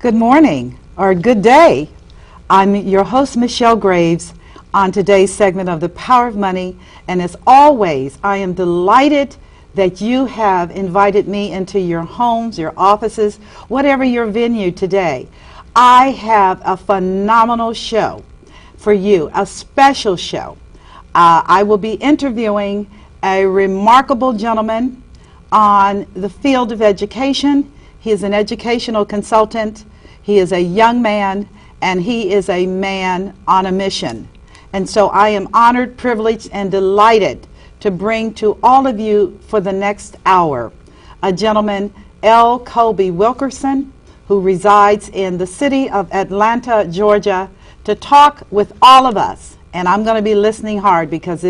Good morning, or good day. I'm your host, Michelle Graves, on today's segment of The Power of Money. And as always, I am delighted that you have invited me into your homes, your offices, whatever your venue today. I have a phenomenal show for you, a special show. I will be interviewing a remarkable gentleman on the field of education. He is an educational consultant. He is a young man, and he is a man on a mission. And so I am honored, privileged, and delighted to bring to all of you for the next hour a gentleman, L.Kobie Wilkerson, who resides in the city of Atlanta, Georgia, to talk with all of us. And I'm going to be listening hard because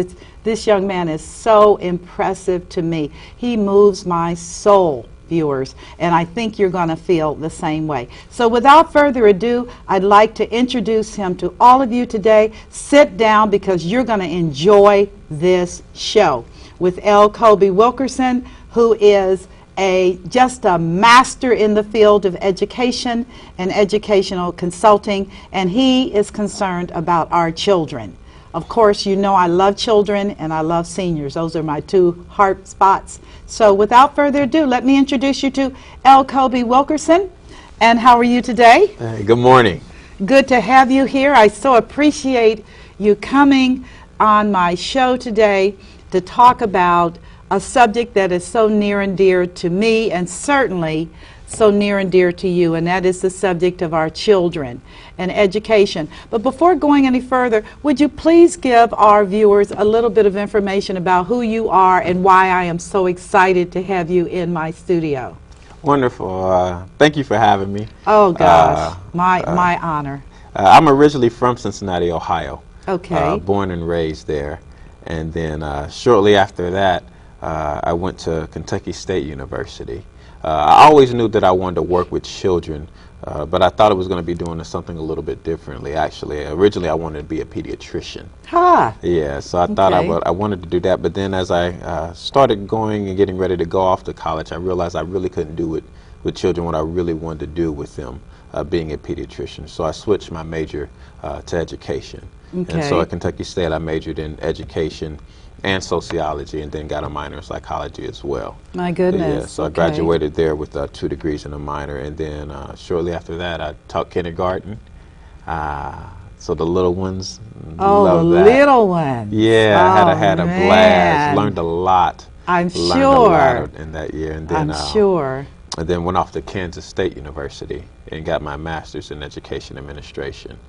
this young man is so impressive to me. He moves my soul, viewers, and I think you're going to feel the same way. So without further ado, I'd like to introduce him to all of you today. Sit down because you're going to enjoy this show with L.Kobie Wilkerson, who is just a master in the field of education and educational consulting, and he is concerned about our children. Of course, you know I love children and I love seniors. Those are my two heart spots. So without further ado, let me introduce you to L.Kobie Wilkerson. And how are you today? Hey, good morning. Good to have you here. I so appreciate you coming on my show today to talk about a subject that is so near and dear to me, and certainly so near and dear to you, and that is the subject of our children and education. But before going any further, would you please give our viewers a little bit of information about who you are and why I am so excited to have you in my studio? Wonderful. Thank you for having me. Oh gosh, my honor. I'm originally from Cincinnati, Ohio. Okay. Born and raised there. And then shortly after that, I went to Kentucky State University. I always knew that I wanted to work with children, but I thought I was going to be doing something a little bit differently, actually. Originally, I wanted to be a pediatrician. Yeah, so I thought I wanted to do that, but then as I started going and getting ready to go off to college, I realized I really couldn't do it with children what I really wanted to do with them, being a pediatrician. So I switched my major to education. Okay. And so at Kentucky State, I majored in education and sociology, and then got a minor in psychology as well. My goodness. Yeah, so I graduated there with 2 degrees and a minor, and then shortly after that I taught kindergarten. So the little ones love that. Little ones. Yeah, I had a blast, learned a lot. I'm learned sure. A lot in that year. And then, I'm sure. And then went off to Kansas State University and got my master's in education administration.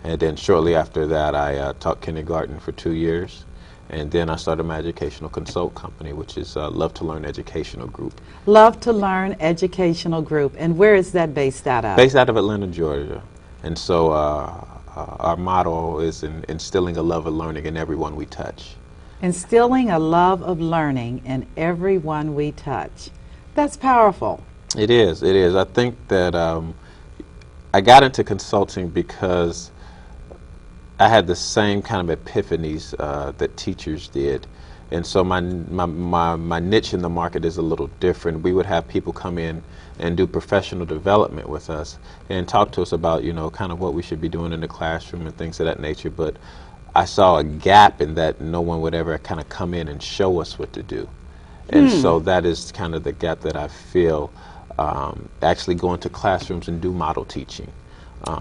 And then shortly after that I taught kindergarten for 2 years. And then I started my educational consult company, which is Love to Learn Educational Group. Love to Learn Educational Group. And where is that based out of? Based out of Atlanta, Georgia. And so our motto is instilling a love of learning in everyone we touch. Instilling a love of learning in everyone we touch. That's powerful. It is. It is. I think that I got into consulting because I had the same kind of epiphanies that teachers did, and so my niche in the market is a little different. We would have people come in and do professional development with us and talk to us about, you know, kind of what we should be doing in the classroom and things of that nature, but I saw a gap in that no one would ever kind of come in and show us what to do. And so that is kind of the gap that I feel, actually go into classrooms and do model teaching.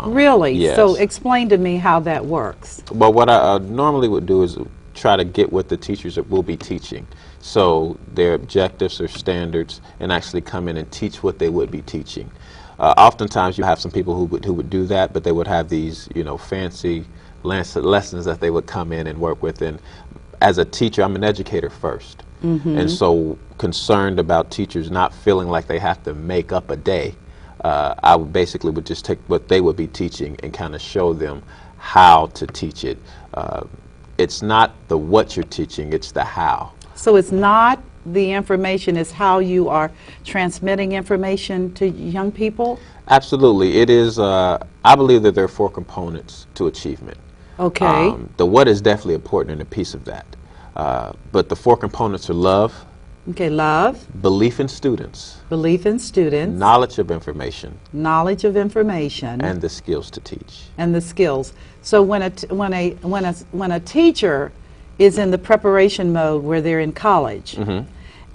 Really? Yes. So explain to me how that works. Well, what I normally would do is try to get what the teachers will be teaching. So their objectives or standards, and actually come in and teach what they would be teaching. Oftentimes you have some people who would do that, but they would have these, you know, fancy lessons that they would come in and work with. And as a teacher, I'm an educator first. And so concerned about teachers not feeling like they have to make up a day, I would basically just take what they would be teaching and kind of show them how to teach it. It's not the what you're teaching, it's the how. So it's not the information, it's how you are transmitting information to young people? Absolutely. It is, I believe that there are 4 components to achievement. Okay. The what is definitely important and a piece of that. But the 4 components are love, Okay, love, belief in students, belief in students, knowledge of information, knowledge of information, and the skills to teach. and the skills. So when a teacher is in the preparation mode where they're in college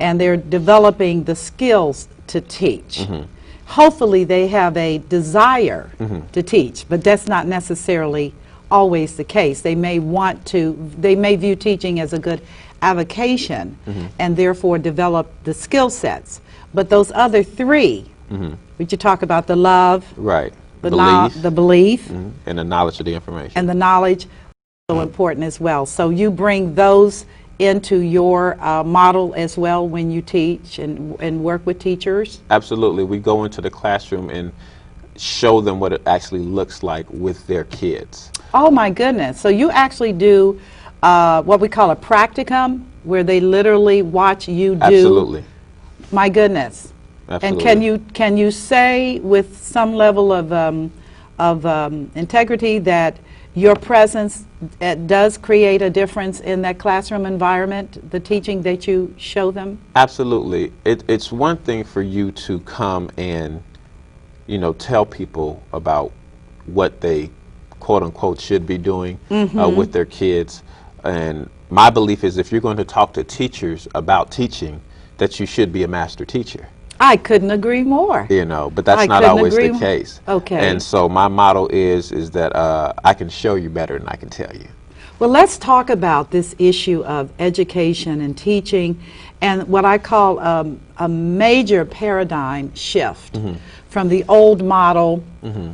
and they're developing the skills to teach, hopefully they have a desire to teach, but that's not necessarily always the case. They may view teaching as a good avocation and therefore develop the skill sets. But those other three, would you talk about the love, Right. the belief, And the knowledge of the information. and the knowledge, so important as well. So you bring those into your model as well when you teach and work with teachers? Absolutely. We go into the classroom and show them what it actually looks like with their kids. Oh my goodness. So you actually do what we call a practicum, where they literally watch you do. Absolutely. My goodness. Absolutely. And can you say with some level of integrity that your presence does create a difference in that classroom environment, the teaching that you show them? Absolutely. It's one thing for you to come and, tell people about what they, quote unquote, should be doing with their kids. And my belief is if you're going to talk to teachers about teaching, that you should be a master teacher. I couldn't agree more. But that's not always the case. Okay. And so my motto is that I can show you better than I can tell you. Well, let's talk about this issue of education and teaching and what I call a major paradigm shift from the old model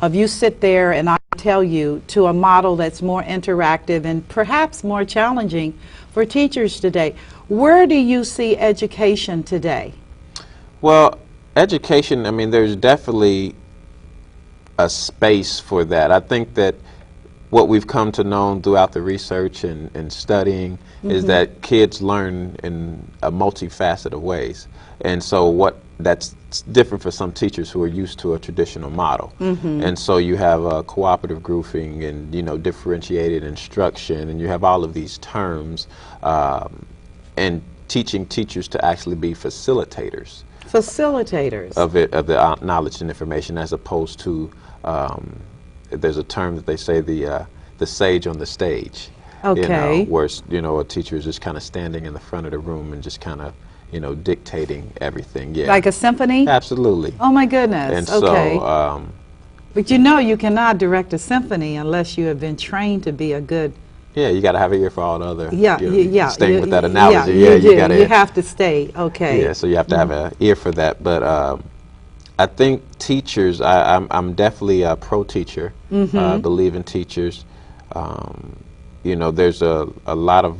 of you sit there and I tell you to a model that's more interactive and perhaps more challenging for teachers today. Where do you see education today? Well, education, there's definitely a space for that. I think that what we've come to know throughout the research and studying is that kids learn in a multifaceted of ways. And so that's different for some teachers who are used to a traditional model. And so you have cooperative grouping and, differentiated instruction, and you have all of these terms, and teaching teachers to actually be facilitators. Facilitators. Of the knowledge and information, as opposed to, there's a term that they say, the sage on the stage. Okay. Where a teacher is just kind of standing in the front of the room and just kind of, dictating everything. Yeah. Like a symphony? Absolutely. Oh my goodness. And okay. so, but you cannot direct a symphony unless you have been trained to be a good. Yeah, you got to have an ear for all the other. Staying with that analogy. You have to stay. Okay. Yeah, so you have to have an ear for that. But I think teachers, I'm definitely a pro-teacher. I believe in teachers. There's a lot of,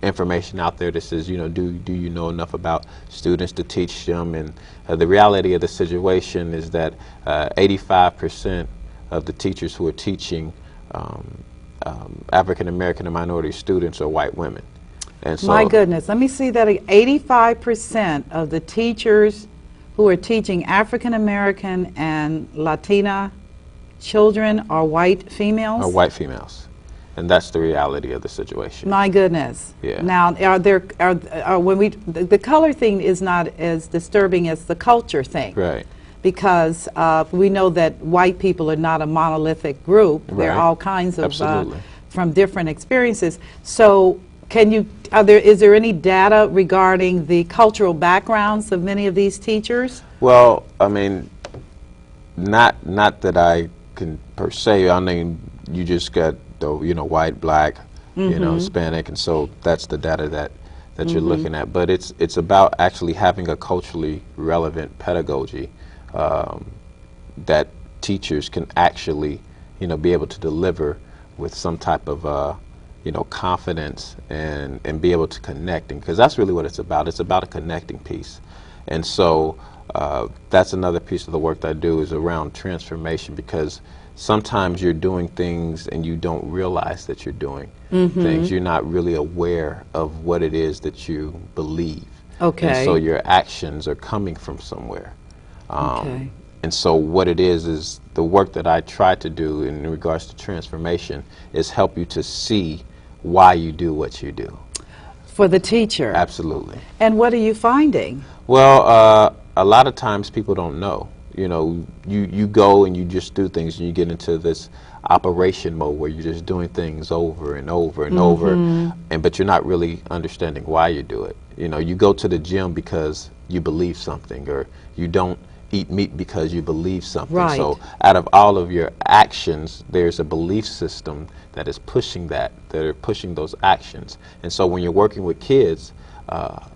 information out there that says, do you know enough about students to teach them? And the reality of the situation is that 85% of the teachers who are teaching African American and minority students are white women. And so, my goodness, let me see that. 85% of the teachers who are teaching African American and Latina children are white females? Are white females. And that's the reality of the situation. My goodness. Yeah. Now, the color thing is not as disturbing as the culture thing. Right. Because we know that white people are not a monolithic group. Right. There are all kinds of Absolutely. From different experiences. So, is there any data regarding the cultural backgrounds of many of these teachers? Well, not that I can per se. You just got white, black, Hispanic, and so that's the data that you're looking at. But it's about actually having a culturally relevant pedagogy that teachers can actually, be able to deliver with some type of, confidence and be able to connect. And because that's really what it's about. It's about a connecting piece. And so that's another piece of the work that I do is around transformation, because sometimes you're doing things and you don't realize that you're doing things. You're not really aware of what it is that you believe. Okay. And so your actions are coming from somewhere. Okay. And so what it is the work that I try to do in regards to transformation is help you to see why you do what you do. For the teacher. Absolutely. And what are you finding? Well, a lot of times people don't know. You know, you go and you just do things, and you get into this operation mode where you're just doing things over and over and over, but you're not really understanding why you do it. You know, you go to the gym because you believe something, or you don't eat meat because you believe something. Right. So out of all of your actions, there's a belief system that is pushing that are pushing those actions. And so when you're working with kids,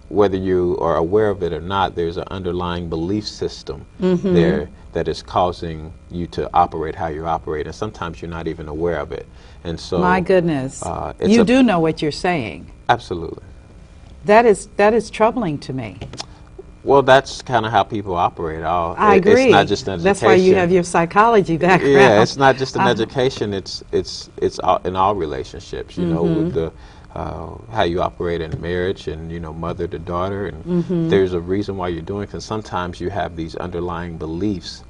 whether you are aware of it or not, there's an underlying belief system there that is causing you to operate how you operate, and sometimes you're not even aware of it. And so, my goodness, you do know what you're saying. Absolutely. That is troubling to me. Well, that's kind of how people operate. I agree. It's not just an education. That's why you have your psychology background. Yeah, it's not just an education. It's in all relationships. You know, with the how you operate in marriage, and you know, mother to daughter, and there's a reason why you're doing it. Because sometimes you have these underlying beliefs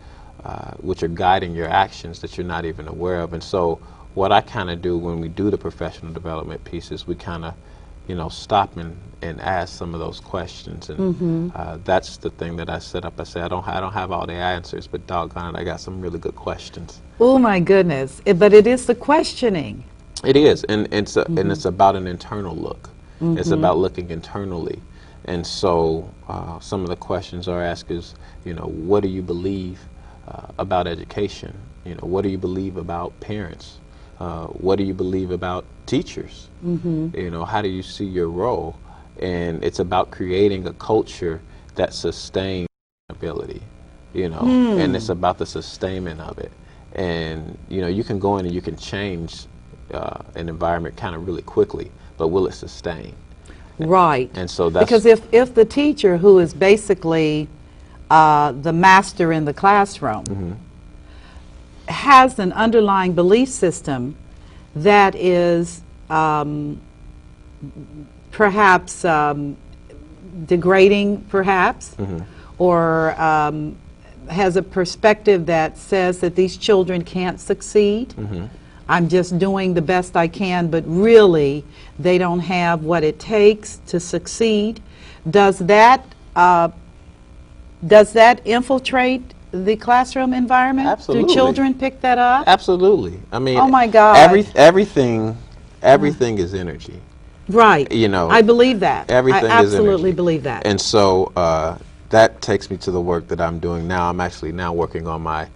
which are guiding your actions that you're not even aware of. And so, what I kind of do when we do the professional development pieces, we kind of, you know, stop and ask some of those questions, and that's the thing that I set up. I say I don't have all the answers, but doggone it, I got some really good questions. Oh my goodness! But it is the questioning. It is, and it's about an internal look. It's about looking internally, and so some of the questions are asked is, you know, what do you believe about education? You know, what do you believe about parents? What do you believe about teachers? You know, how do you see your role? And it's about creating a culture that sustains ability, you know, and it's about the sustainment of it. And, you know, you can go in and you can change an environment kind of really quickly, but will it sustain? Right. And so that's... Because if the teacher, who is basically the master in the classroom, has an underlying belief system that is perhaps degrading, perhaps, or has a perspective that says that these children can't succeed. I'm just doing the best I can, but really they don't have what it takes to succeed. Does that infiltrate the classroom environment? Absolutely. Do children pick that up? Absolutely. I mean, oh my God, everything is energy. Right. You know, I believe that. Everything I is energy. absolutely believe that. And so that takes me to the work that I'm doing now. I'm actually now working on my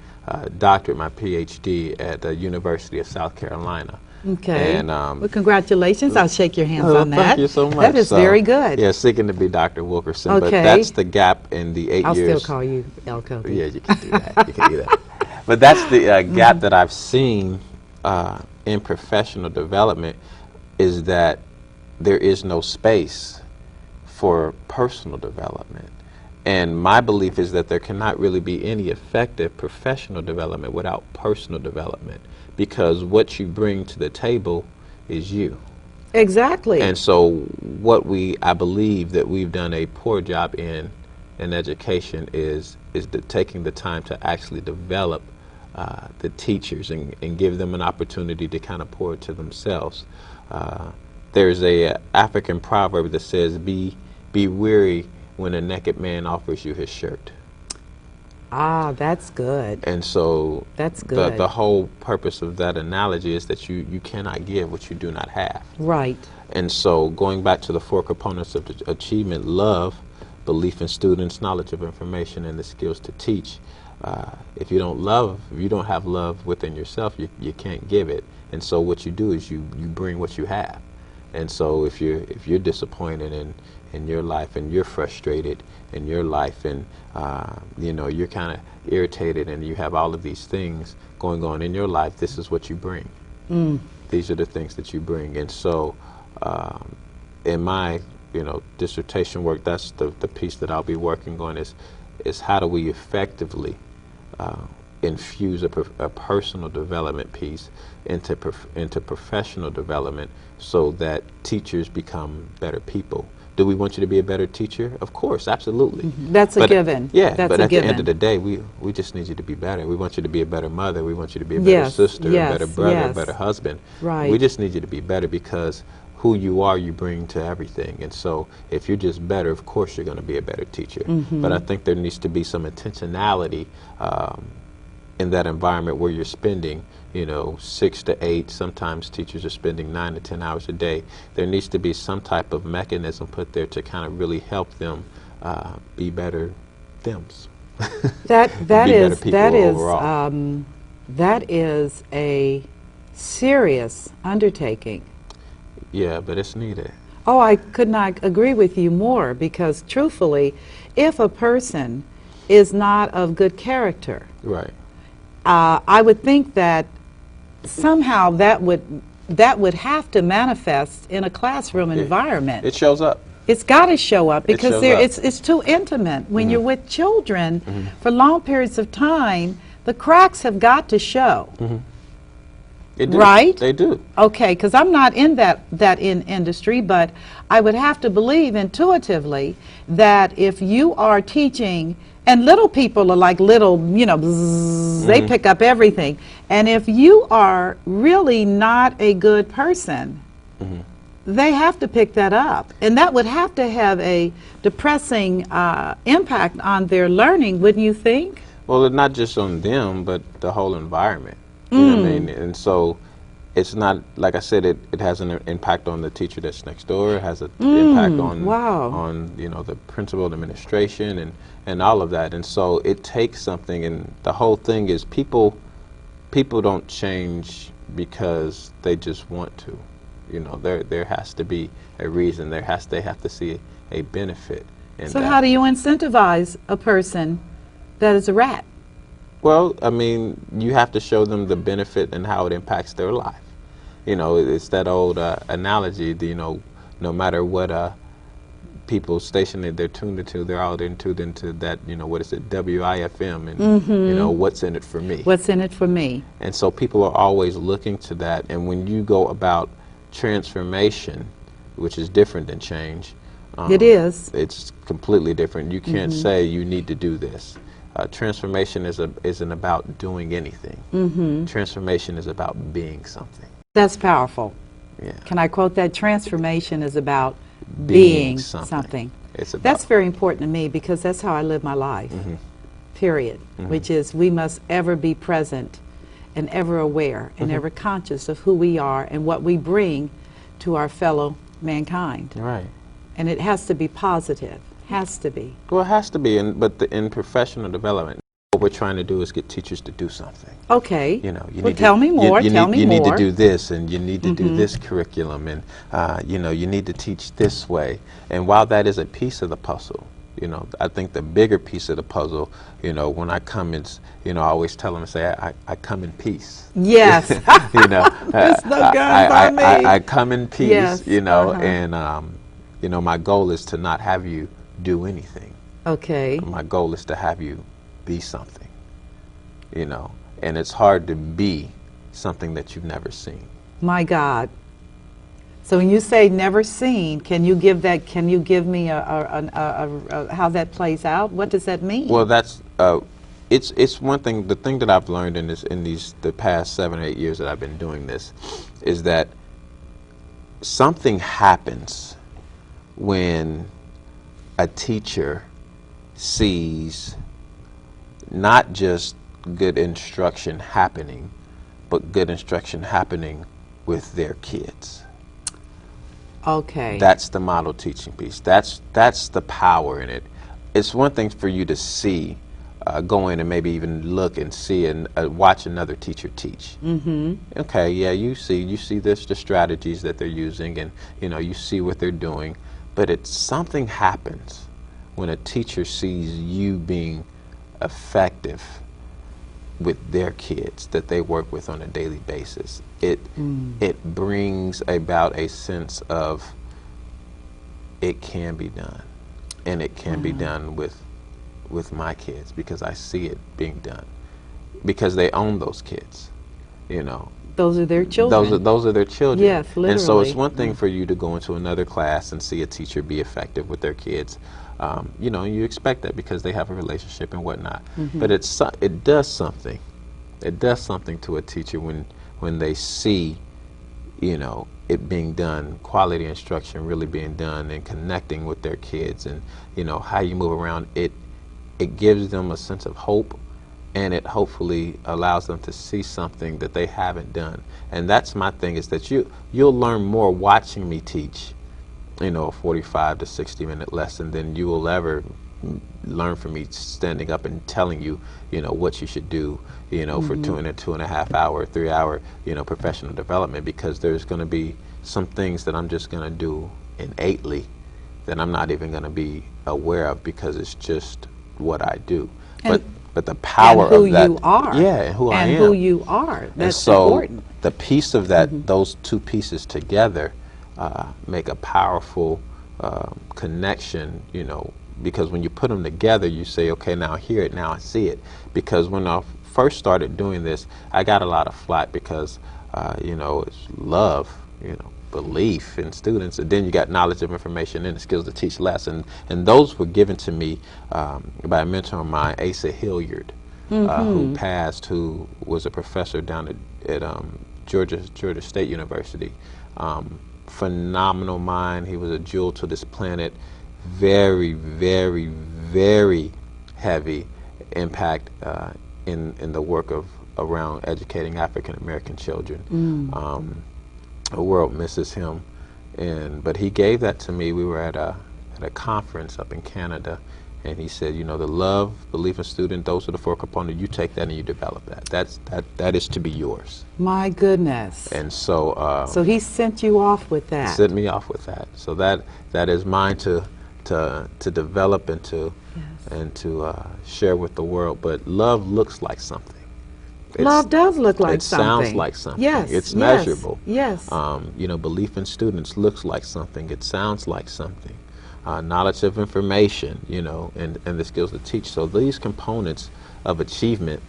doctorate, my PhD at the University of South Carolina. Okay. And well, congratulations. I'll shake your hands on that. Thank you so much. That is very good. Yeah, seeking to be Dr. Wilkerson. Okay. But that's the gap in the 8 years. I'll still call you L.Kobie. Yeah, you can do that. You can do that. But that's the gap that I've seen in professional development, is that there is no space for personal development. And my belief is that there cannot really be any effective professional development without personal development, because what you bring to the table is you. Exactly. And so what I believe that we've done a poor job in education is taking the time to actually develop the teachers and give them an opportunity to kind of pour it to themselves. There's a African proverb that says, be weary when a naked man offers you his shirt. Ah, that's good. And so that's good. The whole purpose of that analogy is that you cannot give what you do not have. Right. And so going back to the 4 components of the achievement: love, belief in students, knowledge of information, and the skills to teach. If you don't have love within yourself, you can't give it. And so what you do is you bring what you have. And so if you're disappointed in your life, and you're frustrated in your life, and you know, you're kind of irritated, and you have all of these things going on in your life, this is what you bring. These are the things that you bring. And so in my dissertation work, that's the piece that I'll be working on, is how do we effectively infuse a personal development piece into professional development, so that teachers become better people. Do we want you to be a better teacher? Of course, absolutely. That's a given. Yeah, that's but a at given. the end of the day, we just need you to be better. We want you to be a better mother. We want you to be a better sister, a better brother, a better husband. Right. We just need you to be better, because who you are, you bring to everything. And so if you're just better, of course you're going to be a better teacher. But I think there needs to be some intentionality in that environment where you're spending, 6 to 8, sometimes teachers are spending 9 to 10 hours a day. There needs to be some type of mechanism put there to kind of really help them be better thems. That overall. that is a serious undertaking. Yeah, but it's needed. Oh, I could not agree with you more, because truthfully, if a person is not of good character, Right. I would think that somehow that would have to manifest in a classroom environment. It shows up. It's got to show up, because shows up. it's too intimate. When you're with children for long periods of time, the cracks have got to show. They do. Right? They do. Okay, because I'm not in that industry, but I would have to believe intuitively that if you are teaching, and little people are like little, bzzz, they pick up everything. And if you are really not a good person, they have to pick that up. And that would have to have a depressing impact on their learning, wouldn't you think? Well, not just on them, but the whole environment. You know what I mean? And so it's not, like I said, it has an impact on the teacher that's next door. It has an impact on on the principal, administration, and all of that. And so it takes something, and the whole thing is people don't change because they just want to. There has to be a reason. They have to see a benefit in So that. how do you incentivize a person that is a rat? Well, I mean, you have to show them the benefit and how it impacts their life. It's that old analogy, no matter what people station that they're tuned into, they're all tuned into that, what is it, WIFM, and, what's in it for me. What's in it for me? And so people are always looking to that. And when you go about transformation, which is different than change, It is. it's completely different. You can't say you need to do this. Transformation isn't about doing anything. Transformation is about being something. That's powerful. Yeah. Can I quote that? Transformation is about being something. It's about That's very important to me, because that's how I live my life, period. Which is, we must ever be present and ever aware and ever conscious of who we are and what we bring to our fellow mankind. right. And it has to be positive. Has to be. Well, it has to be, but in professional development, what we're trying to do is get teachers to do something. Okay. You Well, tell me more. Tell me you more. need to do this, and you need to do this curriculum, and you need to teach this way. And while that is a piece of the puzzle, I think the bigger piece of the puzzle, when I come, it's, I always tell them, I come in peace. Yes. It's the gun by me. I come in peace, Yes, and my goal is to not have you do anything. Okay. My goal is to have you be something, and it's hard to be something that you've never seen. My God. So when you say never seen, can you give me a how that plays out? What does that mean? Well, that's it's one thing. The thing that I've learned in the past 7 or 8 years that I've been doing this is that something happens when a teacher sees not just good instruction happening, but good instruction happening with their kids. Okay. That's the model teaching piece. That's the power in it. It's one thing for you to see, go in and maybe even look and see and watch another teacher teach. Okay, yeah, you see the strategies that they're using, and you see what they're doing, but something happens when a teacher sees you being effective with their kids that they work with on a daily basis. It brings about a sense of it can be done, and it can be done with my kids, because I see it being done, because they own those kids. Those are their children. Those are their children. Yes, literally. And so it's one thing for you to go into another class and see a teacher be effective with their kids. You expect that because they have a relationship and whatnot. But it does something. It does something to a teacher when they see you know, it being done, quality instruction really being done, and connecting with their kids, and you know how you move around. It gives them a sense of hope, and it hopefully allows them to see something that they haven't done. And that's my thing, is that you'll learn more watching me teach, you know, a 45 to 60-minute lesson than you will ever learn from me standing up and telling you, you know, what you should do, you know, for 2.5 hour, 3 hour, you know, professional development, because there's going to be some things that I'm just going to do innately that I'm not even going to be aware of, because it's just what I do. But the power and who of that, you are, yeah, and who I am, and who you are. That's and so important. the piece of that, those two pieces together, make a powerful connection. You know, because when you put them together, you say, okay, now I hear it, now I see it. Because when I first started doing this, I got a lot of flack because, you know, it's love, you know, belief in students, and then you got knowledge of information and the skills to teach less, and those were given to me by a mentor of mine, Asa Hilliard, who passed, who was a professor down at Georgia State University. Phenomenal mind. He was a jewel to this planet. Very, very, very heavy impact in the work of around educating African American children. The world misses him, but he gave that to me. We were at a conference up in Canada, and he said, you know, the love, belief in student, those are the 4 components. You take that and you develop that. That is to be yours. My goodness. And so so he sent you off with that. Sent me off with that. So that is mine to develop and to share with the world. But love looks like something. Love does look like something. It sounds like something. Yes. It's measurable. Yes. You know, belief in students looks like something. It sounds like something. Knowledge of information, you know, and the skills to teach. So these components of achievement,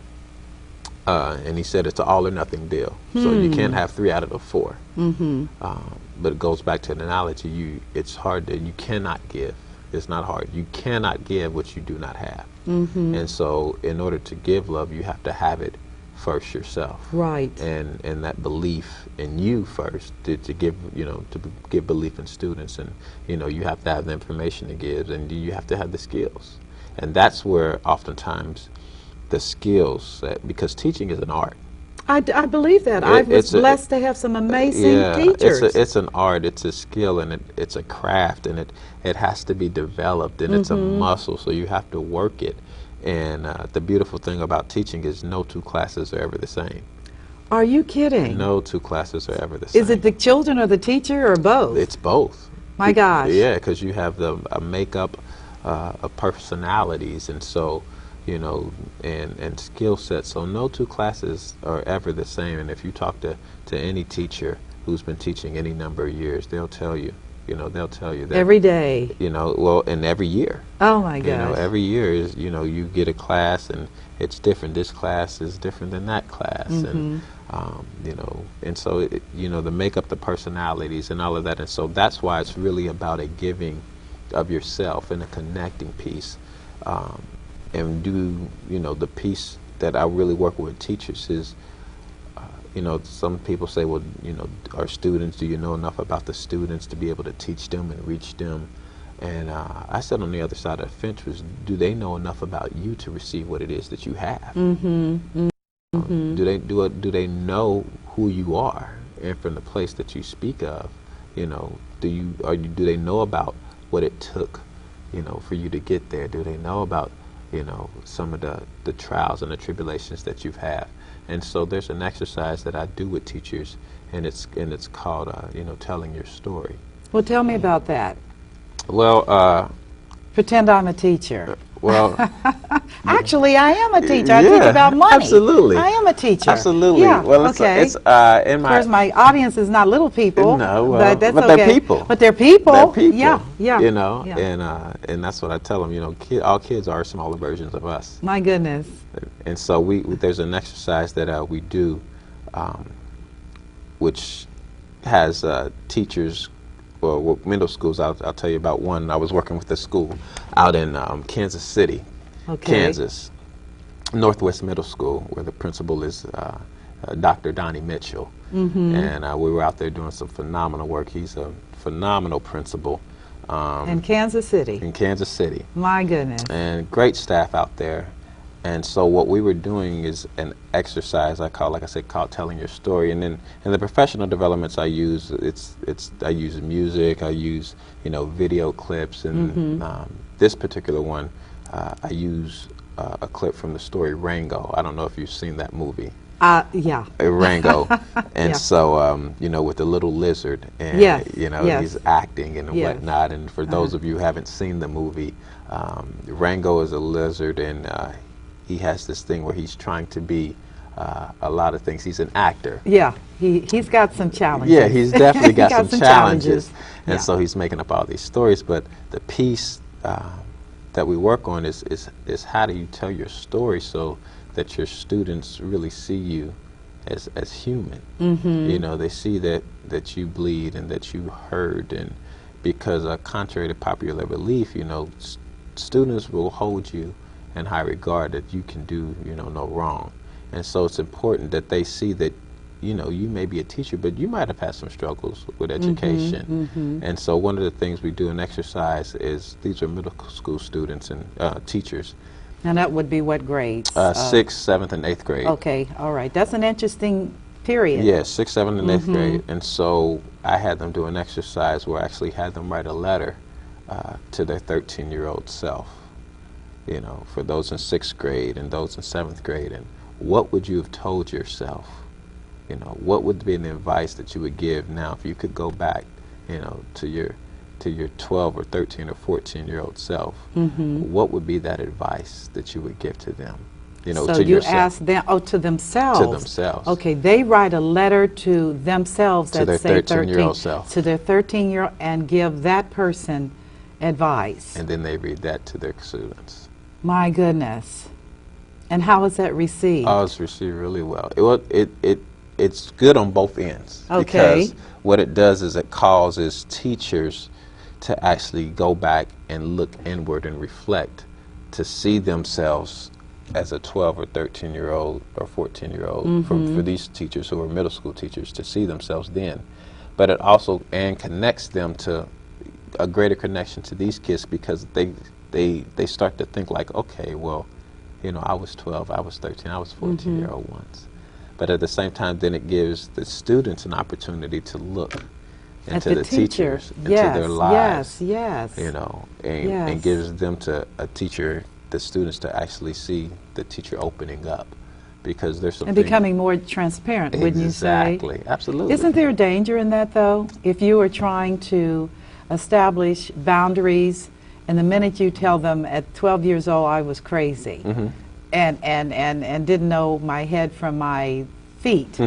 and he said it's an all or nothing deal. So you can't have 3 out of the 4. But it goes back to the analogy. It's hard you cannot give. It's not hard. You cannot give what you do not have. And so in order to give love, you have to have it first yourself, right? And that belief in you first to give, you know, to give belief in students, and you know, you have to have the information to give, and you have to have the skills, and that's where oftentimes the skills, because teaching is an art. I believe that. I was blessed to have some amazing teachers. It's an art, it's a skill, and it's a craft, and it has to be developed, and it's a muscle, so you have to work it. And the beautiful thing about teaching is no 2 classes are ever the same. Are you kidding? No 2 classes are ever the same. Is it the children or the teacher or both? It's both. My gosh. Yeah, because you have a makeup of personalities, and so, you know, and skill sets. So no 2 classes are ever the same. And if you talk to any teacher who's been teaching any number of years, they'll tell you. You know, they'll tell you that every day. You know, well, and every year. Oh my gosh. You know, every year is, you know, you get a class and it's different. This class is different than that class, and you know, and so you know, to make up the personalities and all of that, and so that's why it's really about a giving of yourself and a connecting piece, and you know, the piece that I really work with teachers is. You know, some people say, well, you know, our students, do you know enough about the students to be able to teach them and reach them? And I said on the other side of the fence was, do they know enough about you to receive what it is that you have? Do they know who you are, and from the place that you speak of, you know, do they know about what it took, you know, for you to get there? Do they know about, you know, some of the trials and the tribulations that you've had? And so there's an exercise that I do with teachers, and it's called, you know, telling your story. Well, tell me about that. Well, pretend I'm a teacher. Well, actually, I am a teacher. I teach about money. Absolutely, I am a teacher. Absolutely. Yeah. Well, okay. It's in my. Of course, my audience is not little people. No, well, but that's but okay. they're people. But they're people. They're people. Yeah, yeah. You know, yeah. And that's what I tell them. You know, all kids are smaller versions of us. My goodness. And so there's an exercise that we do, which has teachers, or middle schools. I'll tell you about one. I was working with a school out in Kansas City, Kansas, Northwest Middle School, where the principal is Dr. Donnie Mitchell. And we were out there doing some phenomenal work. He's a phenomenal principal. In Kansas City. In Kansas City. My goodness. And great staff out there. And so what we were doing is an exercise like I said, called Telling Your Story. And then in the professional developments I use, I use music, I use, video clips, and this particular one, I use a clip from the story Rango. I don't know if you've seen that movie. Yeah. Rango. And Yeah. so, with the little lizard, and, Yes, yes. he's acting and Yes. whatnot. And for those of you who haven't seen the movie, Rango is a lizard, and he has this thing where he's trying to be a lot of things. He's an actor. Yeah, he's got some challenges. Yeah, he's definitely got some challenges. And Yeah. so he's making up all these stories. But the piece that we work on is how do you tell your story so that your students really see you as human. They see that you bleed and that you hurt, and because contrary to popular belief, students will hold you in high regard, that you can do no wrong. And so it's important that they see that you may be a teacher, but you might have had some struggles with education. And so one of the things we do in exercise is, these are middle school students and teachers. And that would be what grades? 6th, 7th, and 8th grade. Okay, all right. That's an interesting period. Yeah, 6th, 7th, and 8th grade. And so I had them do an exercise where I actually had them write a letter to their 13-year-old self, for those in 6th grade and those in 7th grade. And what would you have told yourself? What would be the advice that you would give now if you could go back, to your 12 or 13 or 14-year-old self? What would be that advice that you would give to them? So to you yourself. ask them, to themselves. To themselves. Okay, they write a letter to themselves, To their say 13-year-old self. To their 13-year-old, and give that person advice. And then they read that to their students. My goodness. And how is that received? Oh, it's received really well. It's good on both ends. Okay. Because what it does is it causes teachers to actually go back and look inward and reflect, to see themselves as a 12 or 13-year-old or 14-year-old, for these teachers who are middle school teachers, to see themselves then. But it also connects them to a greater connection to these kids, because they start to think like, okay, well, I was 12, I was 13, I was 14-year-old once. But at the same time, then it gives the students an opportunity to look into the teachers, into their lives, and gives them the students to actually see the teacher opening up, because there's something. And becoming more transparent, wouldn't you say? Exactly, absolutely. Isn't there a danger in that, though? If you are trying to establish boundaries, and the minute you tell them at 12 years old I was crazy, and didn't know my head from my feet,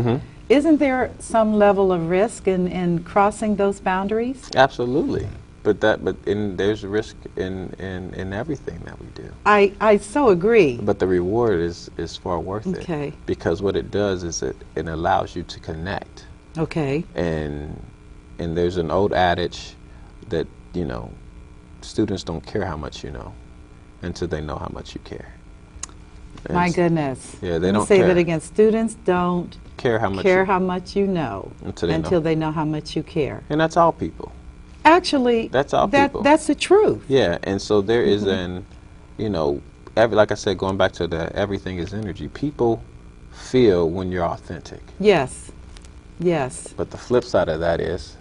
isn't there some level of risk in crossing those boundaries? Absolutely. But there's risk in everything that we do. I so agree. But the reward is far worth Okay. it. Because what it does is it allows you to connect. Okay. And there's an old adage that, students don't care how much you know until they know how much you care. And My goodness. Yeah, they Let me don't say care. that again. Students don't Care how much how much you know until they know how much you care. And that's all people. Actually, That's all people. That's the truth. Yeah, and so there is like I said, going back to everything is energy. People feel when you're authentic. Yes. Yes. But the flip side of that is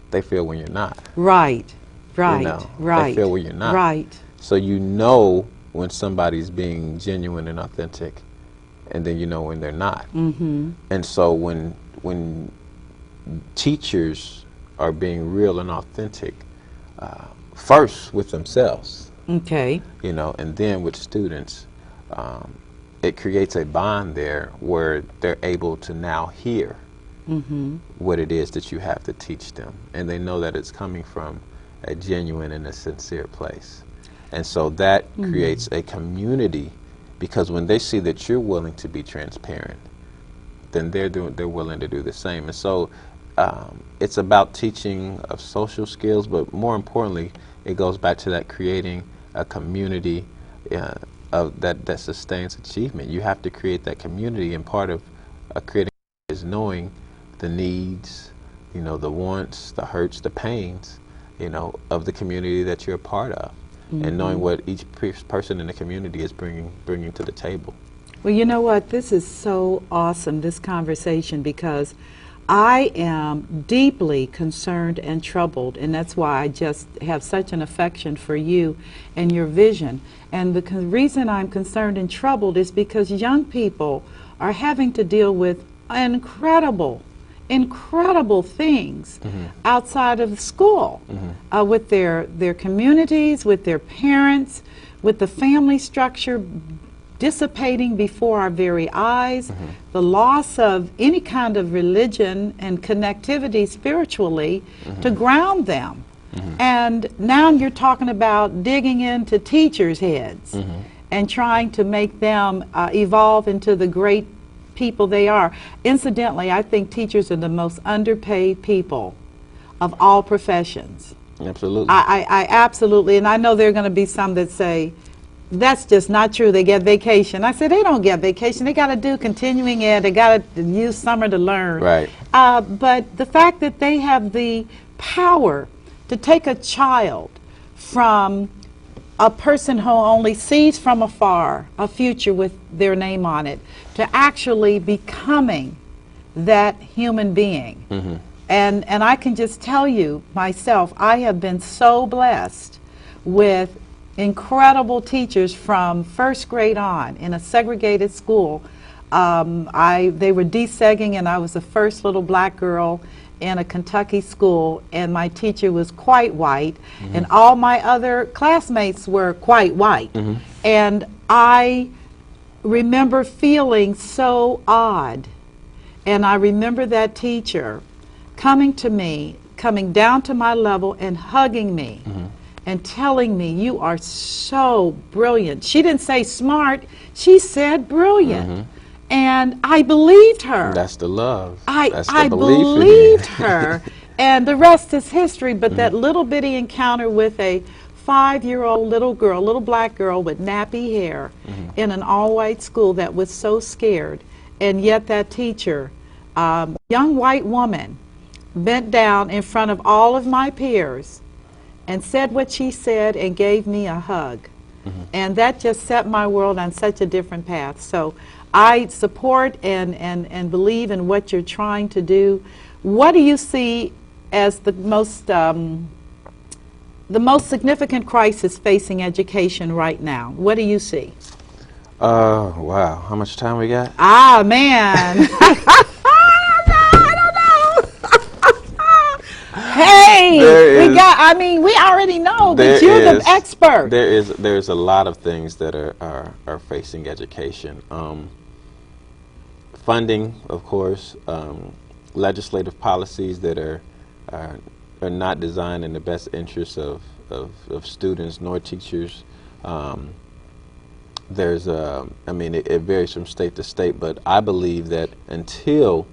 they feel when you're not. Right. Right. Right. They feel when you're not. Right. So when somebody's being genuine and authentic, and then when they're not. And so when teachers are being real and authentic, first with themselves, Okay. and then with students, it creates a bond there where they're able to now hear what it is that you have to teach them, and they know that it's coming from a genuine and a sincere place. And so that creates a community, because when they see that you're willing to be transparent, then they're willing to do the same. And so it's about teaching of social skills, but more importantly, it goes back to that creating a community of that sustains achievement. You have to create that community, and part of creating is knowing the needs, the wants, the hurts, the pains, of the community that you're a part of, and knowing what each person in the community is bringing to the table. Well, you know what? This is so awesome, this conversation, because I am deeply concerned and troubled, and that's why I just have such an affection for you and your vision. And the reason I'm concerned and troubled is because young people are having to deal with incredible things outside of school, with their communities, with their parents, with the family structure dissipating before our very eyes, the loss of any kind of religion and connectivity spiritually to ground them. And now you're talking about digging into teachers' heads and trying to make them evolve into the great people they are. Incidentally, I think teachers are the most underpaid people of all professions. Absolutely. I absolutely, and I know there are going to be some that say, that's just not true, they get vacation. I said, they don't get vacation, they got to do continuing ed, they got to use summer to learn. Right. But the fact that they have the power to take a child from a person who only sees from afar a future with their name on it to actually becoming that human being. And I can just tell you myself, I have been so blessed with incredible teachers from first grade on in a segregated school. They were desegging, and I was the first little black girl in a Kentucky school, and my teacher was quite white, and all my other classmates were quite white. And I remember feeling so odd, and I remember that teacher coming to me, coming down to my level and hugging me and telling me, you are so brilliant. She didn't say smart, she said brilliant. And I believed her. That's the love. I believed her. And the rest is history. But that little bitty encounter with a 5-year-old little girl, little black girl with nappy hair in an all-white school that was so scared. And yet that teacher, young white woman, bent down in front of all of my peers and said what she said and gave me a hug. And that just set my world on such a different path. So I support and believe in what you're trying to do. What do you see as the most significant crisis facing education right now? What do you see? Wow. How much time we got? Ah, man. Hey, we already know that you're the expert. There's a lot of things that are facing education. Funding, of course, legislative policies that are not designed in the best interests of students nor teachers. It varies from state to state, but I believe that until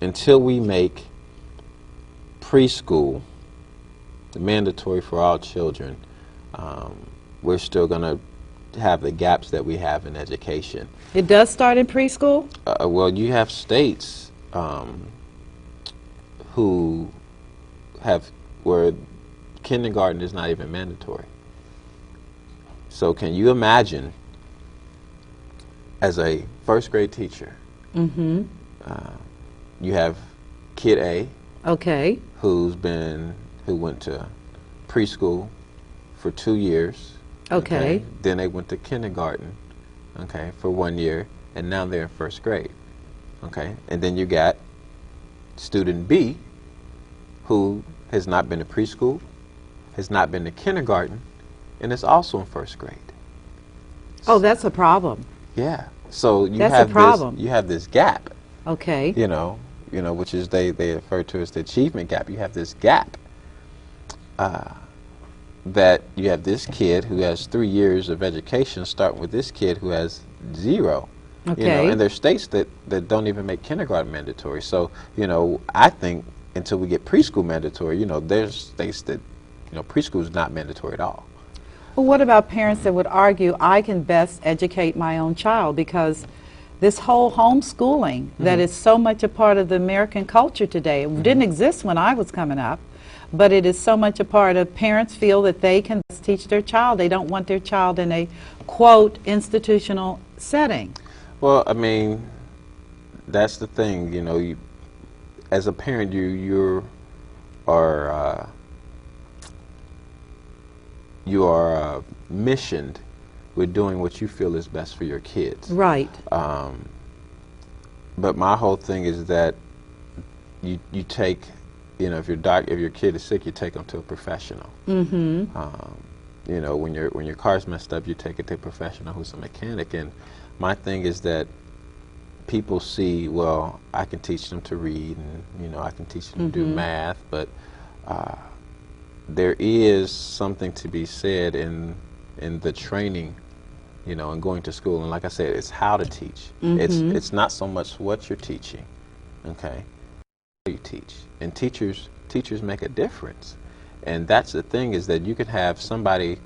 we make preschool mandatory for all children, we're still going to have the gaps that we have in education. It does start in preschool? Well, you have states where kindergarten is not even mandatory. So can you imagine, as a first grade teacher, you have kid A, okay, who went to preschool for 2 years. Okay. Then they went to kindergarten, for 1 year, and now they're in first grade. And then you got student B, who has not been to preschool, has not been to kindergarten, and is also in first grade. Oh, that's a problem. Yeah. So you That's have a problem. you have this gap. Okay. Which is they refer to as the achievement gap. You have this gap that you have this kid who has 3 years of education starting with this kid who has 0. Okay. And there's states that don't even make kindergarten mandatory. So, I think until we get preschool mandatory, there's states that, preschool is not mandatory at all. Well, what about parents that would argue I can best educate my own child because this whole homeschooling that is so much a part of the American culture today. It didn't exist when I was coming up, but it is so much a part of parents feel that they can teach their child. They don't want their child in a, quote, institutional setting. Well, I mean, that's the thing, you know, as a parent, you are missioned with doing what you feel is best for your kids. Right. But my whole thing is that you take, you know, if your kid is sick, you take them to a professional. You know, when your car's messed up, you take it to a professional who's a mechanic. And my thing is that people see, well, I can teach them to read, and you know, I can teach them to do math, but there is something to be said in the training, you know, and going to school. And like I said, it's how to teach. It's not so much what you're teaching, okay? How you teach, and teachers make a difference. And that's the thing, is that you can have somebody,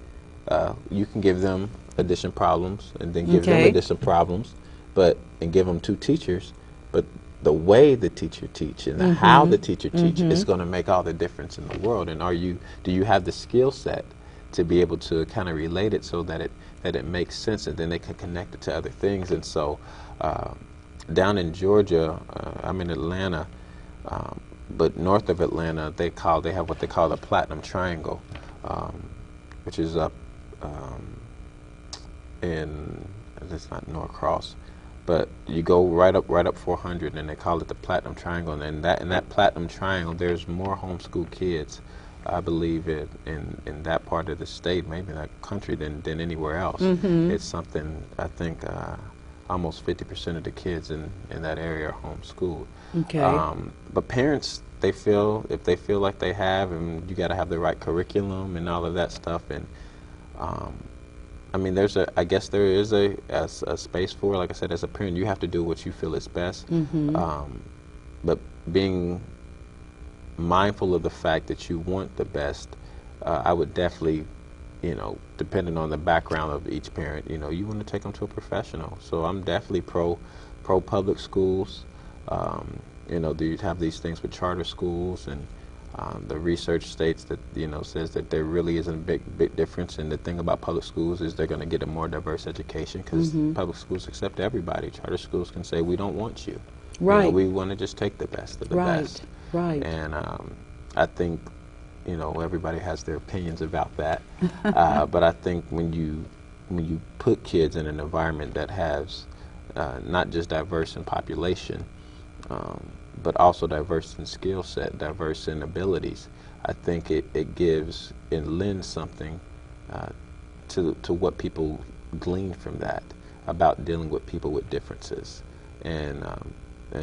you can give them addition problems, and then give them addition problems, and give them two teachers, but the way the teacher teach and how the teacher teach is going to make all the difference in the world. And do you have the skill set to be able to kind of relate it so that it makes sense, and then they can connect it to other things. And so down in Georgia, I'm in Atlanta, but north of Atlanta, they have what they call the Platinum Triangle, which is up it's not Norcross, but you go right up 400, and they call it the Platinum Triangle. And in that Platinum Triangle, there's more homeschool kids, I believe, in that part of the state, maybe that country, than anywhere else. It's something, I think, almost 50% of the kids in that area are homeschooled. But parents, if they feel like they have, and you got to have the right curriculum and all of that stuff. And I mean, I guess there is a space for, like I said, as a parent, you have to do what you feel is best. But being mindful of the fact that you want the best, I would definitely, you know, depending on the background of each parent, you know, you want to take them to a professional. So I'm definitely pro public schools. You know, you have these things with charter schools, and the research states that, you know, says that there really isn't a big difference. And the thing about public schools is they're going to get a more diverse education, because public schools accept everybody. Charter schools can say, we don't want you. Right. You know, we want to just take the best of the best. Right. And I think, you know, everybody has their opinions about that. But I think when you put kids in an environment that has not just diverse in population, but also diverse in skill set, diverse in abilities, I think it gives and lends something to what people glean from that about dealing with people with differences. And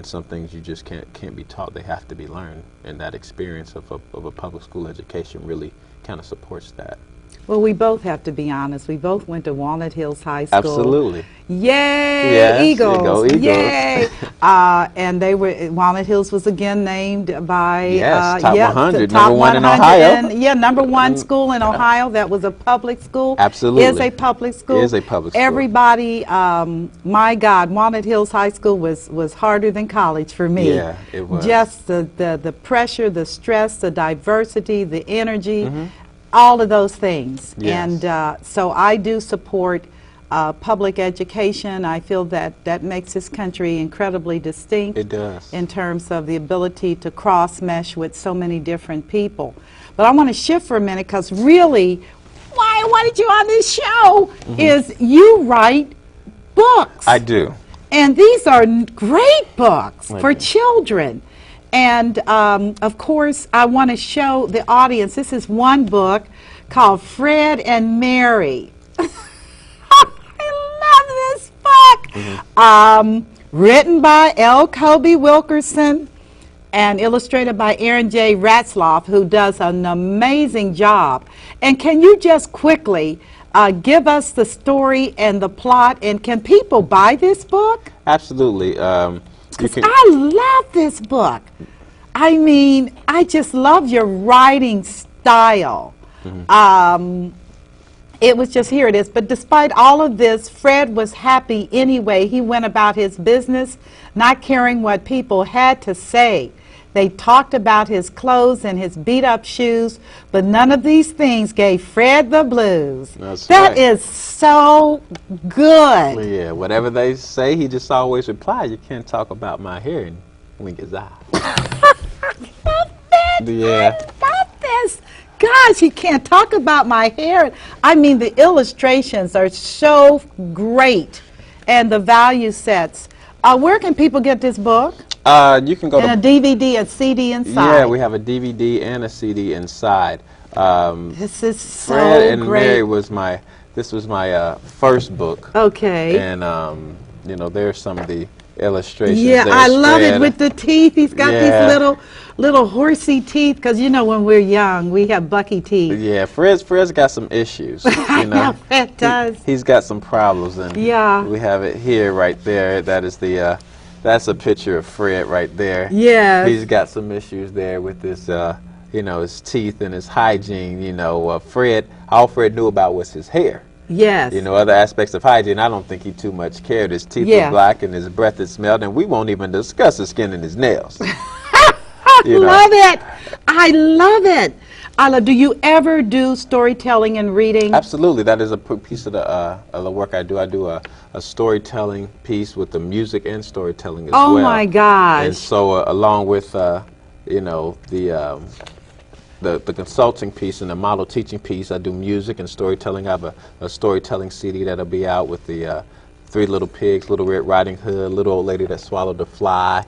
some things you just can't be taught; they have to be learned. And that experience of a public school education really kind of supports that. Well, we both have to be honest. We both went to Walnut Hills High School. Absolutely. Yay, yes, Eagles! Go Eagles. Yay! And Walnut Hills was again named by top 100, top number one in 100 Ohio. Number one school in Ohio. That was a public school. Absolutely, is a public school. Is a public school. Everybody, my God, Walnut Hills High School was harder than college for me. Yeah, it was. Just the pressure, the stress, the diversity, the energy. All of those things. Yes. And so I do support public education. I feel that makes this country incredibly distinct. It does. In terms of the ability to cross-mesh with so many different people. But I want to shift for a minute, because really, why I wanted you on this show is you write books. I do. And these are great books for children. And of course, I want to show the audience, this is one book called Fred and Mary. I love this book. Written by L.Kobie Wilkerson and illustrated by Aaron J. Ratzloff, who does an amazing job. And can you just quickly give us the story and the plot, and can people buy this book? Absolutely. Because I love this book. I mean, I just love your writing style. it was just, here it is. But despite all of this, Fred was happy anyway. He went about his business, not caring what people had to say. They talked about his clothes and his beat-up shoes, but none of these things gave Fred the blues. That is so good. Well, yeah, whatever they say, he just always replied, "You can't talk about my hair," and wink his eye. Yeah. I love this. Gosh, he can't talk about my hair. I mean, the illustrations are so great, and the value sets. Where can people get this book? You can go and to a DVD, a CD inside. Yeah, we have a DVD and a CD inside. This is so Fred and great. Mary this was my first book. Okay. And you know, there's some of the illustrations. Yeah, There's I love Fred. it with the teeth. He's got these little horsey teeth, because you know when we're young we have bucky teeth. Yeah, Fred's got some issues. You know, Fred does. He's got some problems, and yeah, we have it here, right there. That is the that's a picture of Fred right there. Yeah, he's got some issues there with his you know, his teeth and his hygiene. You know, all Fred knew about was his hair. Yes. You know, other aspects of hygiene, I don't think he too much cared. His teeth were black and his breath had smelled, and we won't even discuss his skin and his nails. Love it. I love it. Do you ever do storytelling and reading? Absolutely. That is a piece of the work I do. I do a storytelling piece with the music and storytelling as well. Oh my gosh. And so along with, you know, the consulting piece and the model teaching piece, I do music and storytelling. I have a storytelling CD that'll be out with the Three Little Pigs, Little Red Riding Hood, Little Old Lady That Swallowed a Fly.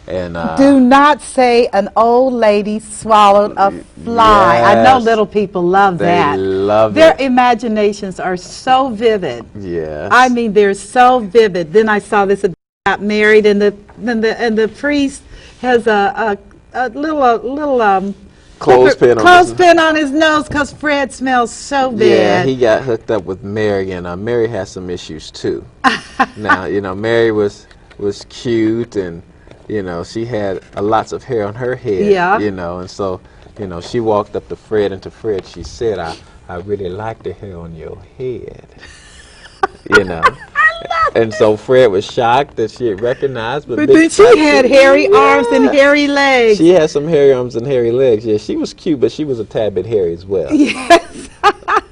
And do not say an old lady swallowed a fly. Yes, I know little people love that. They love Their it. imaginations are so vivid. Yes. I mean, they're so vivid. Then I saw this, got married, and the priest has a little clothespin on his nose because Fred smells so bad. Yeah, he got hooked up with Mary, and Mary has some issues too. Now, you know, Mary was cute, and you know, she had lots of hair on her head. Yeah. You know, and so, you know, she walked up to Fred, and to Fred she said, I really like the hair on your head. You know. And so Fred was shocked that she had recognized, but then she had hairy arms and hairy legs. She had some hairy arms and hairy legs. Yeah, she was cute, but she was a tad bit hairy as well. Yes.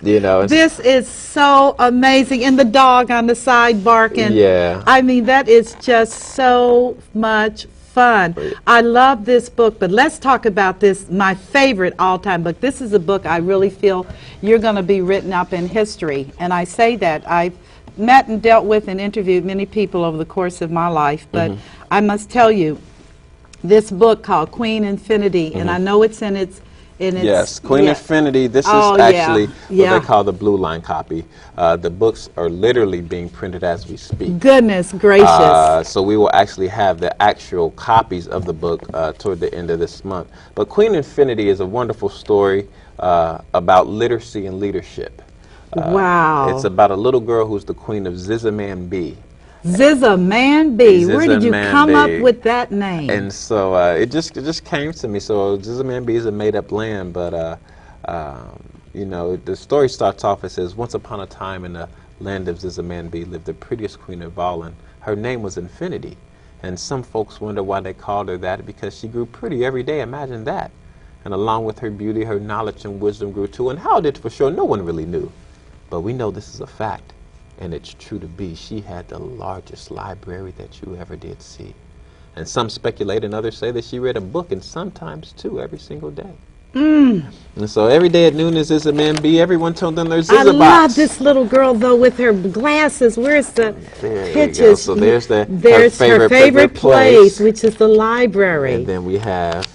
You know. This is so amazing. And the dog on the side barking. Yeah. I mean, that is just so much fun. I love this book, but let's talk about this, my favorite all-time book. This is a book I really feel you're going to be written up in history. And I say that. I've met and dealt with and interviewed many people over the course of my life, but I must tell you, this book called Queen Infinity, and I know it's in its yes, Queen Infinity. This is actually what they call the Blue Line copy. The books are literally being printed as we speak. Goodness gracious. So we will actually have the actual copies of the book toward the end of this month. But Queen Infinity is a wonderful story about literacy and leadership. Wow. It's about a little girl who's the queen of Zizaman B. Zizaman B. Where did you come up with that name? And so it just came to me. So Zizaman B is a made-up land, but you know, the story starts off, it says, once upon a time in the land of Zizaman B lived the prettiest queen of all, and her name was Infinity. And some folks wonder why they called her that, because she grew pretty every day. Imagine that. And along with her beauty, her knowledge and wisdom grew too. And how did, for sure, no one really knew. But we know this is a fact, and it's true to be. She had the largest library that you ever did see. And some speculate and others say that she read a book, and sometimes two, every single day. And so every day at noon is Zizaman B. Everyone told them there's Zizabox. I love this little girl, though, with her glasses. Where's the pictures? So there's her favorite place, which is the library. And then we have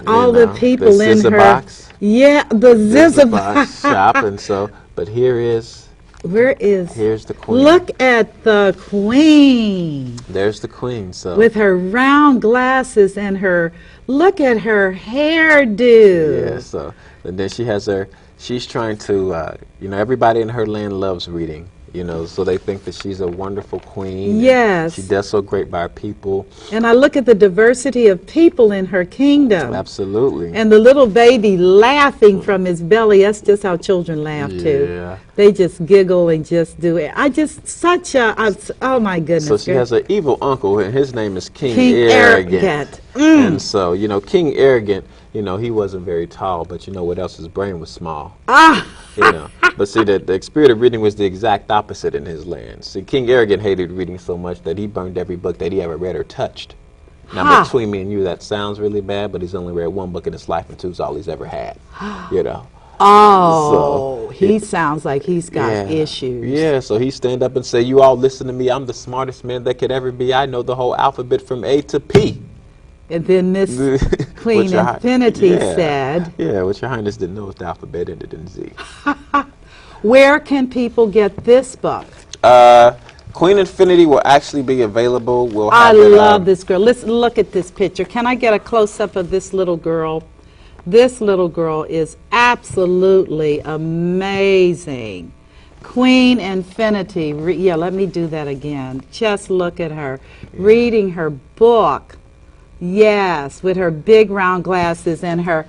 all the people in her. Zizabox. Yeah, the Zizabox shop. And so, but here's the queen. Look at the queen. There's the queen. So with her round glasses and her, look at her hairdo. Yeah. So and then she has she's trying to, you know, everybody in her land loves reading. You know, so they think that she's a wonderful queen. Yes. She does so great by people. And I look at the diversity of people in her kingdom. Absolutely. And the little baby laughing from his belly. That's just how children laugh, too. They just giggle and just do it. Oh, my goodness. So she has an evil uncle, and his name is King Arrogant. And so, you know, King Arrogant, you know, he wasn't very tall, but you know what else? His brain was small. You know. But see, the spirit of reading was the exact opposite in his land. See, King Arrogant hated reading so much that he burned every book that he ever read or touched. Now, between me and you, that sounds really bad, but he's only read one book in his life, and two's all he's ever had, you know. Oh, so he sounds like he's got issues. Yeah, so he stand up and say, you all listen to me, I'm the smartest man that could ever be. I know the whole alphabet from A to P. And then Miss Queen Infinity said... Yeah, what your highness didn't know is the alphabet ended in Z. Where can people get this book? Queen Infinity will actually be available. I love this girl. Let's look at this picture. Can I get a close-up of this little girl? This little girl is absolutely amazing. Queen Infinity. Let me do that again. Just look at her. Reading her book. Yes, with her big round glasses and her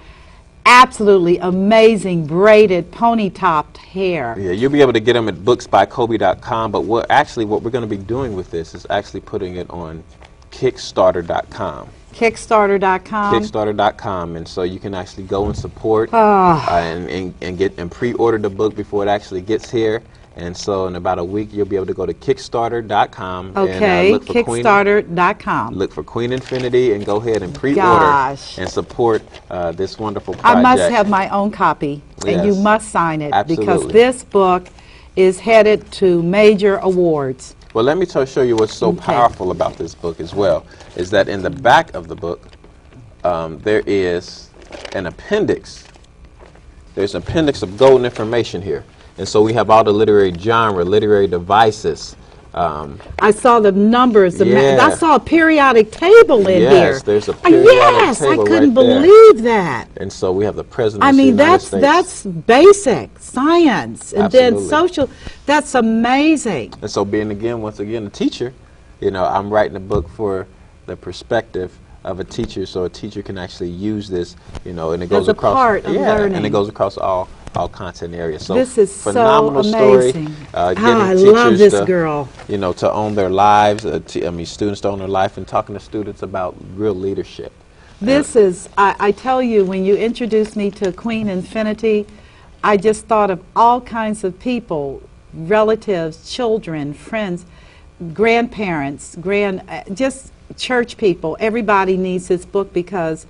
absolutely amazing braided pony-topped hair. Yeah, you'll be able to get them at booksbykobie.com, but what we're going to be doing with this is actually putting it on Kickstarter.com. Kickstarter.com? Kickstarter.com, and so you can actually go and support and pre-order the book before it actually gets here. And so in about a week, you'll be able to go to Kickstarter.com. Okay, and, Kickstarter.com. Look for Queen Infinity and go ahead and pre-order and support this wonderful project. I must have my own copy, and you must sign it because this book is headed to major awards. Well, let me show you what's so powerful about this book as well, is that in the back of the book, there is an appendix. There's an appendix of golden information here. And so we have all the literary genre, literary devices. I saw the numbers. I saw a periodic table in here. Yes, there's a periodic table I couldn't right there. believe that. And so we have the President of the United States. That's basic science. And then social. That's amazing. And so once again, a teacher, you know, I'm writing a book for the perspective of a teacher, so a teacher can actually use this, you know, and it goes across. Part of learning. And it goes across all content areas. So this is phenomenal so amazing. Story. I love this girl. You know, to own their lives. Students to own their life, and talking to students about real leadership. This is, I tell you, when you introduced me to Queen Infinity, I just thought of all kinds of people, relatives, children, friends, grandparents, just church people. Everybody needs this book because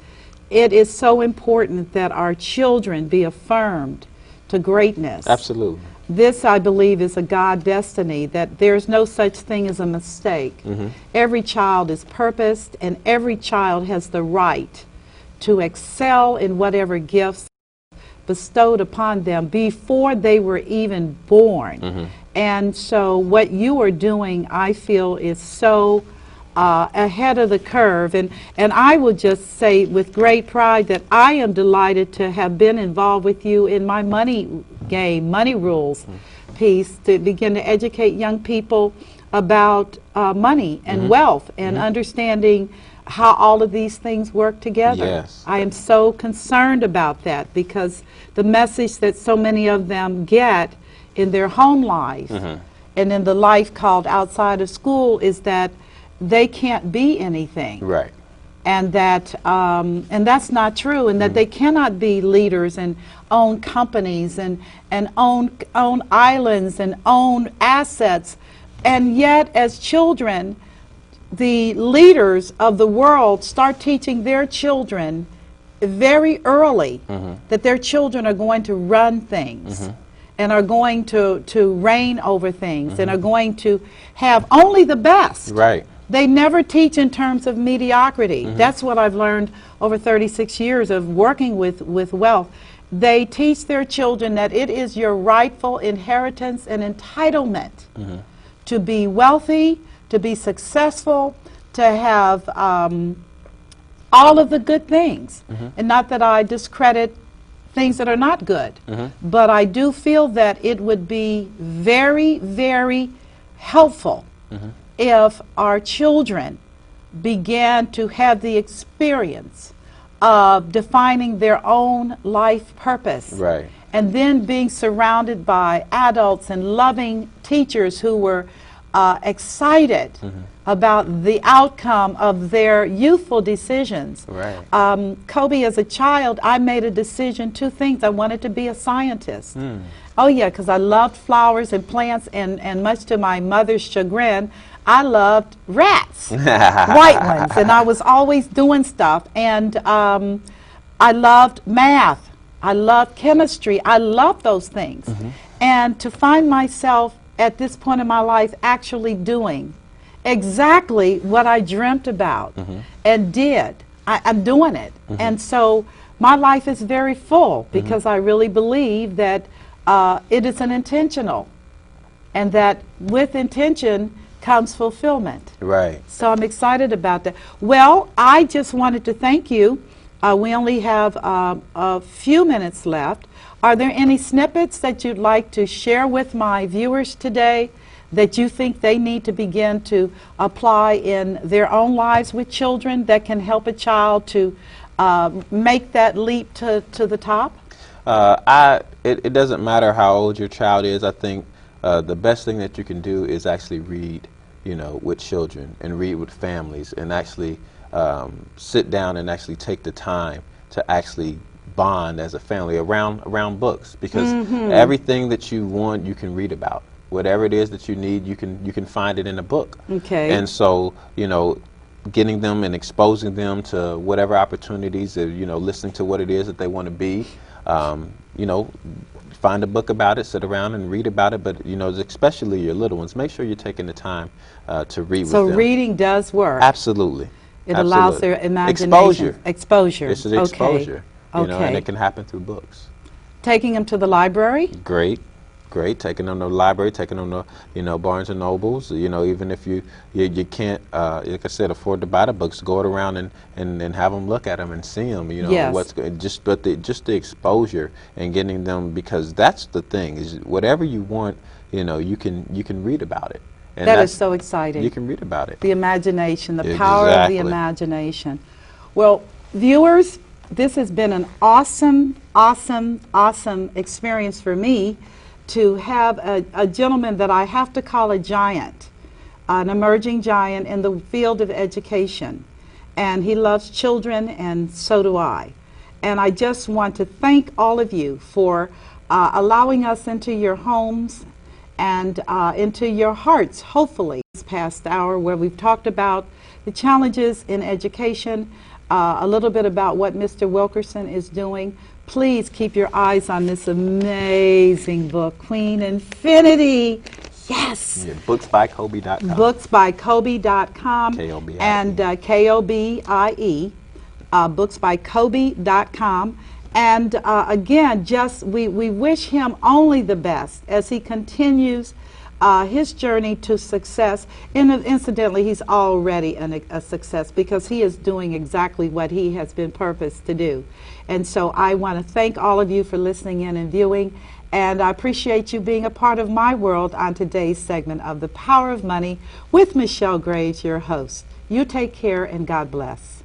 it is so important that our children be affirmed to greatness. Absolutely. This, I believe, is a God destiny, that there's no such thing as a mistake. Every child is purposed, and every child has the right to excel in whatever gifts bestowed upon them before they were even born. And so what you are doing, I feel, is so ahead of the curve, and I will just say with great pride that I am delighted to have been involved with you in my money game, money rules piece, to begin to educate young people about money and wealth and understanding how all of these things work together. Yes. I am so concerned about that because the message that so many of them get in their home life and in the life called outside of school is that they can't be anything. Right. And that and that's not true, and that they cannot be leaders and own companies and own islands and own assets. And yet as children, the leaders of the world start teaching their children very early that their children are going to run things and are going to reign over things and are going to have only the best. Right. They never teach in terms of mediocrity. That's what I've learned over 36 years of working with wealth. They teach their children that it is your rightful inheritance and entitlement to be wealthy, to be successful, to have all of the good things. And not that I discredit things that are not good. But I do feel that it would be very, very helpful if our children began to have the experience of defining their own life purpose. Right. And then being surrounded by adults and loving teachers who were excited about the outcome of their youthful decisions. Right. Kobie, as a child, I made a decision, two things. I wanted to be a scientist. Oh yeah, because I loved flowers and plants, and much to my mother's chagrin, I loved rats, white ones, and I was always doing stuff. And I loved math. I loved chemistry. I loved those things. And to find myself at this point in my life actually doing exactly what I dreamt about and did, I'm doing it. And so my life is very full because I really believe that it is an intentional, and that with intention comes fulfillment. Right. So I'm excited about that. Well, I just wanted to thank you. We only have a few minutes left. Are there any snippets that you'd like to share with my viewers today that you think they need to begin to apply in their own lives with children that can help a child to make that leap to the top? It doesn't matter how old your child is. I think the best thing that you can do is actually read, with children, and read with families, and actually sit down and actually take the time to actually bond as a family around books, because everything that you want you can read about. Whatever it is that you need, you can find it in a book. Okay. And so, getting them and exposing them to whatever opportunities, listening to what it is that they want to be, find a book about it, sit around and read about it. But especially your little ones, make sure you're taking the time to read with them. So reading does work. Absolutely. It allows their imagination. Exposure. It's an exposure. Okay. And it can happen through books. Taking them to the library? Great. Taking them to the library, taking them to, Barnes and Nobles. Even if you can't, like I said, afford to buy the books, go around and have them look at them and see them. Yes. What's good. Just the exposure and getting them, because that's the thing, is whatever you want, you can read about it. And that is so exciting. You can read about it. The imagination, the power of the imagination. Well, viewers, this has been an awesome, awesome, awesome experience for me to have a gentleman that I have to call a giant, an emerging giant in the field of education. And he loves children, and so do I. And I just want to thank all of you for allowing us into your homes and into your hearts, hopefully, this past hour, where we've talked about the challenges in education, a little bit about what Mr. Wilkerson is doing. Please keep your eyes on this amazing book, Queen Infinity. Yes! Yeah, booksbykobie.com. Booksbykobie.com. K-O-B-I-E. And K-O-B-I-E. Booksbykobie.com. And again, we wish him only the best as he continues his journey to success. Incidentally, he's already a success, because he is doing exactly what he has been purposed to do. And so I want to thank all of you for listening in and viewing, and I appreciate you being a part of my world on today's segment of The Power of Money with Michelle Graves, your host. You take care, and God bless.